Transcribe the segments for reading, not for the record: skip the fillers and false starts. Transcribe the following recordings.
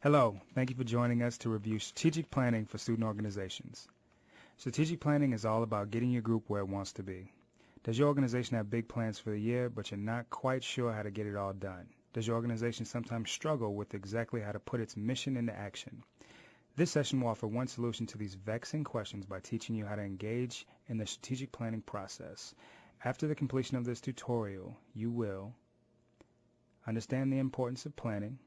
Hello, thank you for joining us to review strategic planning for student organizations. Strategic planning is all about getting your group where it wants to be. Does your organization have big plans for the year, but you're not quite sure how to get it all done? Does your organization sometimes struggle with exactly how to put its mission into action? This session will offer one solution to these vexing questions by teaching you how to engage in the strategic planning process. After the completion of this tutorial, you will understand the importance of planning,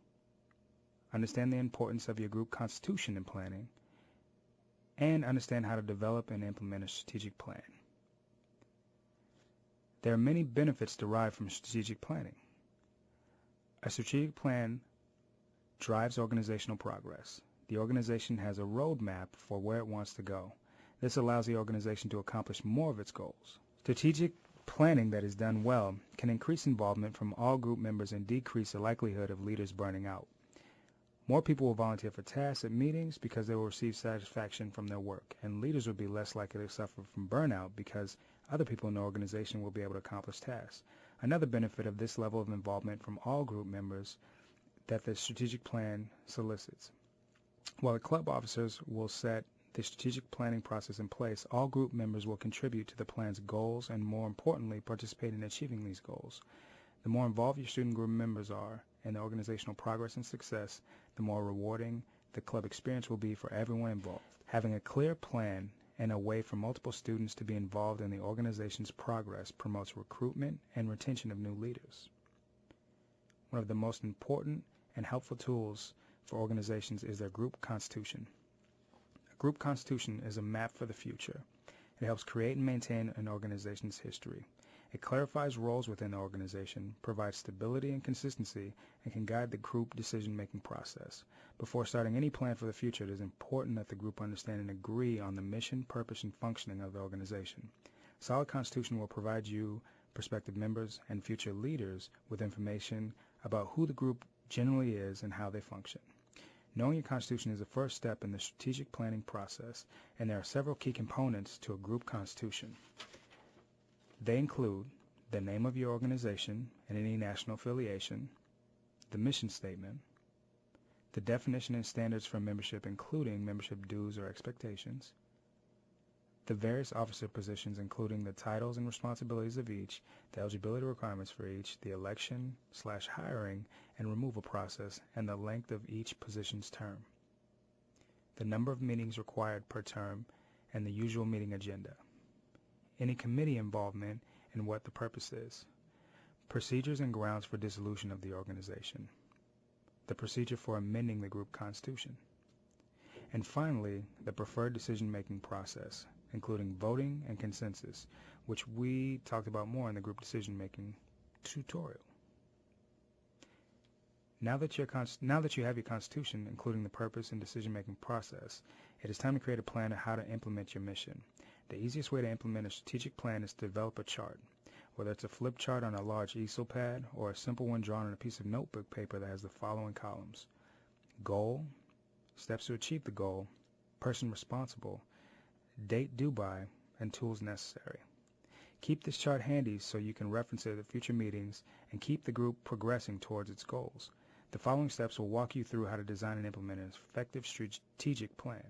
understand the importance of your group constitution in planning, and understand how to develop and implement a strategic plan. There are many benefits derived from strategic planning. A strategic plan drives organizational progress. The organization has a roadmap for where it wants to go. This allows the organization to accomplish more of its goals. Strategic planning that is done well can increase involvement from all group members and decrease the likelihood of leaders burning out. More people will volunteer for tasks at meetings because they will receive satisfaction from their work, and leaders will be less likely to suffer from burnout because other people in the organization will be able to accomplish tasks. Another benefit of this level of involvement from all group members that the strategic plan solicits. While the club officers will set the strategic planning process in place, all group members will contribute to the plan's goals and, more importantly, participate in achieving these goals. The more involved your student group members are in the organizational progress and success, the more rewarding the club experience will be for everyone involved. Having a clear plan and a way for multiple students to be involved in the organization's progress promotes recruitment and retention of new leaders. One of the most important and helpful tools for organizations is their group constitution. A group constitution is a map for the future. It helps create and maintain an organization's history. It clarifies roles within the organization, provides stability and consistency, and can guide the group decision-making process. Before starting any plan for the future, it is important that the group understand and agree on the mission, purpose, and functioning of the organization. A solid constitution will provide you, prospective members, and future leaders with information about who the group generally is and how they function. Knowing your constitution is the first step in the strategic planning process, and there are several key components to a group constitution. They include the name of your organization and any national affiliation, the mission statement, the definition and standards for membership, including membership dues or expectations, the various officer positions, including the titles and responsibilities of each, the eligibility requirements for each, the election/hiring and removal process, and the length of each position's term, the number of meetings required per term, and the usual meeting agenda, any committee involvement and what the purpose is, procedures and grounds for dissolution of the organization, the procedure for amending the group constitution, and finally, the preferred decision-making process, including voting and consensus, which we talked about more in the group decision-making tutorial. Now that you have your constitution, including the purpose and decision-making process, it is time to create a plan of how to implement your mission. The easiest way to implement a strategic plan is to develop a chart, whether it's a flip chart on a large easel pad or a simple one drawn on a piece of notebook paper that has the following columns: goal, steps to achieve the goal, person responsible, date due by, and tools necessary. Keep this chart handy so you can reference it at future meetings and keep the group progressing towards its goals. The following steps will walk you through how to design and implement an effective strategic plan.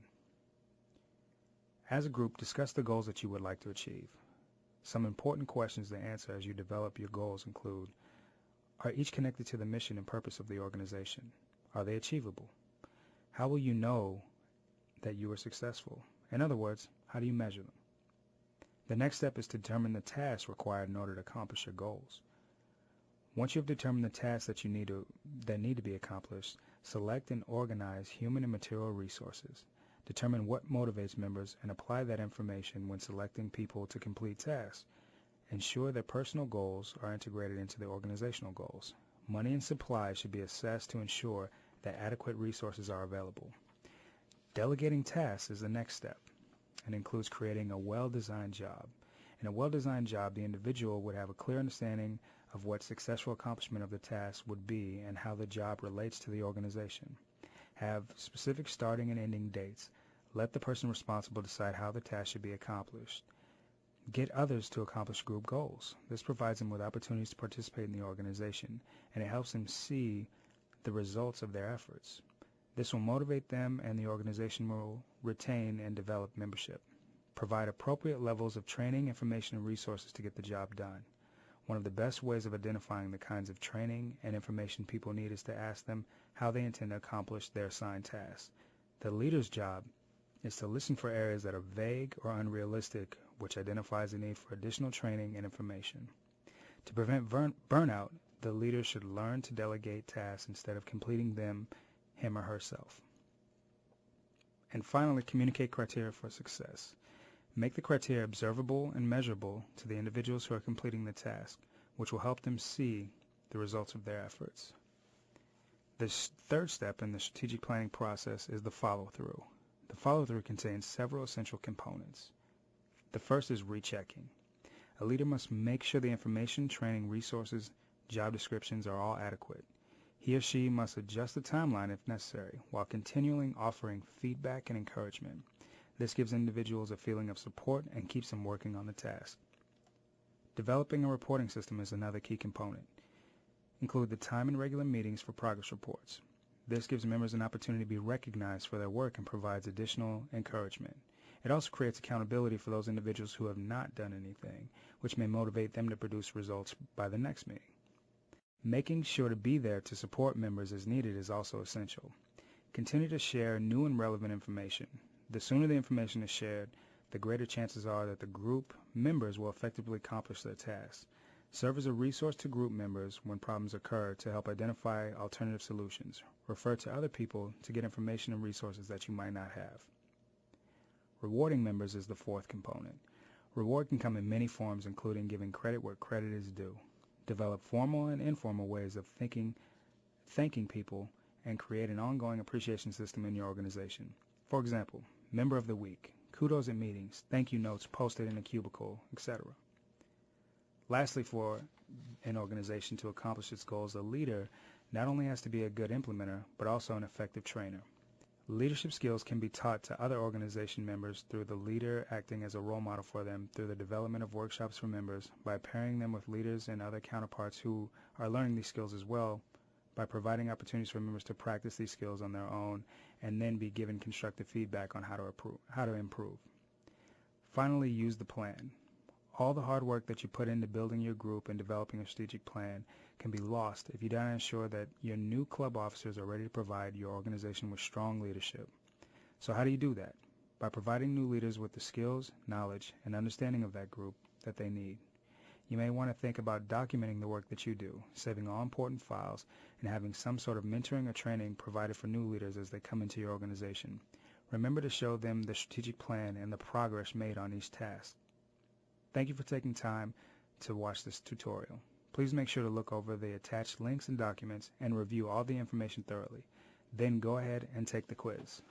As a group, discuss the goals that you would like to achieve. Some important questions to answer as you develop your goals include: are each connected to the mission and purpose of the organization? Are they achievable? How will you know that you are successful? In other words, how do you measure them? The next step is to determine the tasks required in order to accomplish your goals. Once you have determined the tasks that need to be accomplished, select and organize human and material resources. Determine what motivates members and apply that information when selecting people to complete tasks. Ensure that personal goals are integrated into the organizational goals. Money and supplies should be assessed to ensure that adequate resources are available. Delegating tasks is the next step and includes creating a well-designed job. In a well-designed job, the individual would have a clear understanding of what successful accomplishment of the task would be and how the job relates to the organization. Have specific starting and ending dates. Let the person responsible decide how the task should be accomplished. Get others to accomplish group goals. This provides them with opportunities to participate in the organization, and it helps them see the results of their efforts. This will motivate them, and the organization will retain and develop membership. Provide appropriate levels of training, information, and resources to get the job done. One of the best ways of identifying the kinds of training and information people need is to ask them how they intend to accomplish their assigned tasks. The leader's job is to listen for areas that are vague or unrealistic, which identifies the need for additional training and information. To prevent burnout, the leader should learn to delegate tasks instead of completing them him or herself. And finally, communicate criteria for success. Make the criteria observable and measurable to the individuals who are completing the task, which will help them see the results of their efforts. The third step in the strategic planning process is the follow-through. The follow-through contains several essential components. The first is rechecking. A leader must make sure the information, training, resources, job descriptions are all adequate. He or she must adjust the timeline if necessary, while continually offering feedback and encouragement. This gives individuals a feeling of support and keeps them working on the task. Developing a reporting system is another key component. Include the time and regular meetings for progress reports. This gives members an opportunity to be recognized for their work and provides additional encouragement. It also creates accountability for those individuals who have not done anything, which may motivate them to produce results by the next meeting. Making sure to be there to support members as needed is also essential. Continue to share new and relevant information. The sooner the information is shared, the greater chances are that the group members will effectively accomplish their tasks. Serve as a resource to group members when problems occur to help identify alternative solutions. Refer to other people to get information and resources that you might not have. Rewarding members is the fourth component. Reward can come in many forms, including giving credit where credit is due. Develop formal and informal ways of thanking people, and create an ongoing appreciation system in your organization. For example, Member of the Week, kudos at meetings, thank you notes posted in a cubicle, etc. Lastly, for an organization to accomplish its goals, a leader not only has to be a good implementer, but also an effective trainer. Leadership skills can be taught to other organization members through the leader acting as a role model for them through the development of workshops for members, by pairing them with leaders and other counterparts who are learning these skills as well, by providing opportunities for members to practice these skills on their own, and then be given constructive feedback on how to improve. Finally, use the plan. All the hard work that you put into building your group and developing a strategic plan can be lost if you don't ensure that your new club officers are ready to provide your organization with strong leadership. So how do you do that? By providing new leaders with the skills, knowledge, and understanding of that group that they need. You may want to think about documenting the work that you do, saving all important files, and having some sort of mentoring or training provided for new leaders as they come into your organization. Remember to show them the strategic plan and the progress made on each task. Thank you for taking time to watch this tutorial. Please make sure to look over the attached links and documents and review all the information thoroughly. Then go ahead and take the quiz.